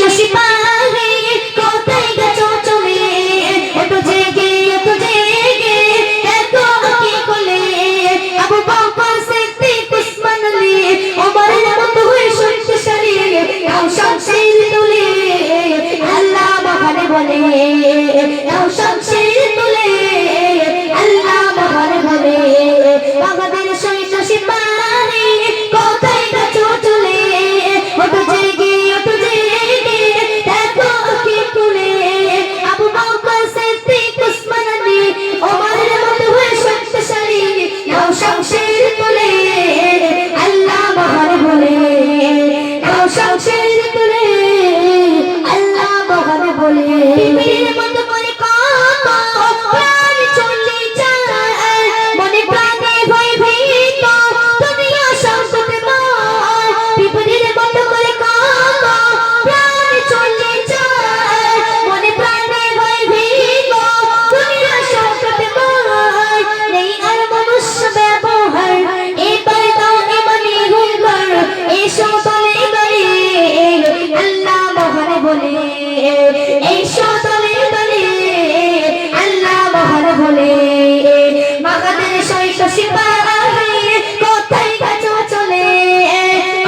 সৈন্য সিপাহী কোথায় গেছো চলে এত জেগে দেখো কি কোলে আবু বকর সিদ্দিক উসমান আলী ওমরের মতো হয়ে শক্তিশালী নাও শমশির তুলে আল্লাহ মহানে বলে নাও শমশির তুলে আল্লাহ মহানে বলে বাগানের সৈন্য সিপাহী কোথায় গেছো চলে ওটো জেগে দেখো কি কোলে আবু বকর সিদ্দিক উসমান আলী ওমরের মতো হয়ে শক্তিশালী নাও শমশির তুলে আল্লাহ মহানে বলে নাও শমশির তুলে আল্লাহ মহানে বলে পীরের মতো করে কত প্রাণ চলে যায় মনে প্রাণে ভয় ভীত দুনিয়া সংকটে ময় পীরের মতো করে কত প্রাণ চলে যায় মনে প্রাণে ভয় ভীত দুনিয়া সংকটে ময় নেই আর মনুষ্য ব্যবহার এবার দাও এমনি হুঙ্কার এসো তলে তলে আল্লাহ মহানে বলে এসো তলে তলে আল্লাহ মহানে বলে বাগানের সৈন্য সিপাহী কোথায় গেছো চলে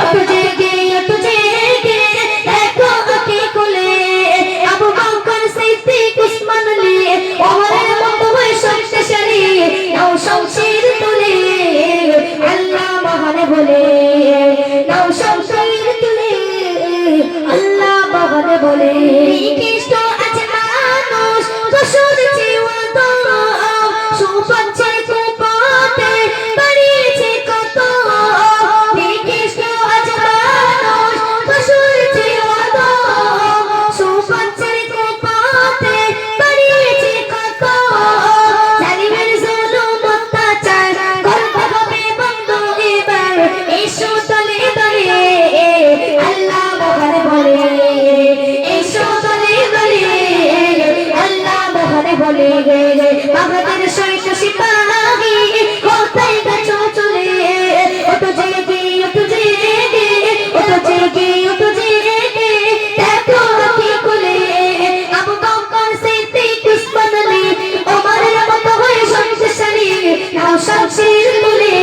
অত জেগে দেখো কি কোলে আবু বকর সিদ্দিক উসমান আলী ওমরের মতো হয়ে শক্তিশালী নাও শমশির তুলে আল্লাহ মহানে বলে নাও শমশির তুলে আল্লাহ মহানে বলে কৃষ্ণ আছে মানুষ তো শুনছে সুপাচ্ছে কুপাতে বাড়িয়েছে কত কৃষ্ণ আছে মানুষ তো শুনছে সুপাচ্ছে কুপাতে বাড়িয়েছে কত জালিমের জুলুম অত্যাচার করতে হবে বন্ধ এবার এসো তলে তলে আল্লাহ মহানে বলে এসো তলে তলে আল্লাহ মহানে বলে বাগানের সৈন্য সিপাহী কোথায় গেছো চলে ওটো জেগে দেখো কি কোলে আবু বকর সিদ্দিক উসমান আলী ওমরের মতো হয়ে শক্তিশালী নাও শমশির তুলে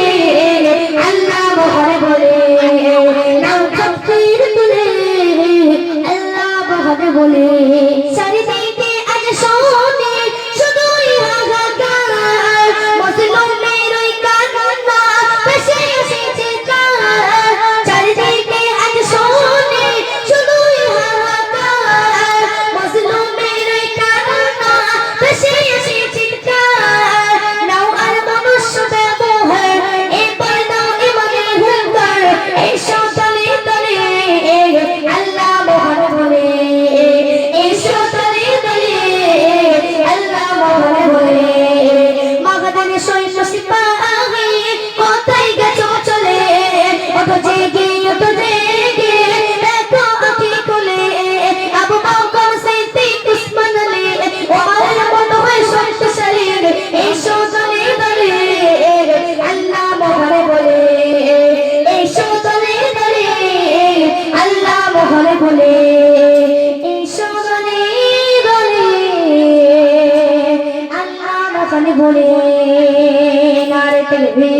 আল্লাহ মহানে বলে নাও শমশির তুলে আল্লাহ মহানে বলে চারিদিকে আজ শোনে শুধুই হাহাকার মুসলমানের ওই কান্না ভেসে এসেছে কার চারিদিকে আজ শোনে শুধুই হাহাকার মুসলমানের ওই কান্না ভেসে এসেছে কার নাও আর মনুষ্য ব্যবহার এবার দাও এমনি হুঙ্কার এসো তলে তলে আল্লাহ মহানে বলে এসো তলে তলে আল্লাহ মহানে বলে বাগানের সৈন্য সিপাহী কোথায় গেছো চলে ওটো জেগে দেখো কি কোলে আবু বকর সিদ্দিক উসমান আলী ওমরের মতো হয়ে শক্তিশালী এসো তলে তলে আল্লাহ মহানে বলে এসো তলে তলে আল্লাহ মহানে বলে এসো তলে তলে আল্লাহ মহানে বলে নারে তাকবীর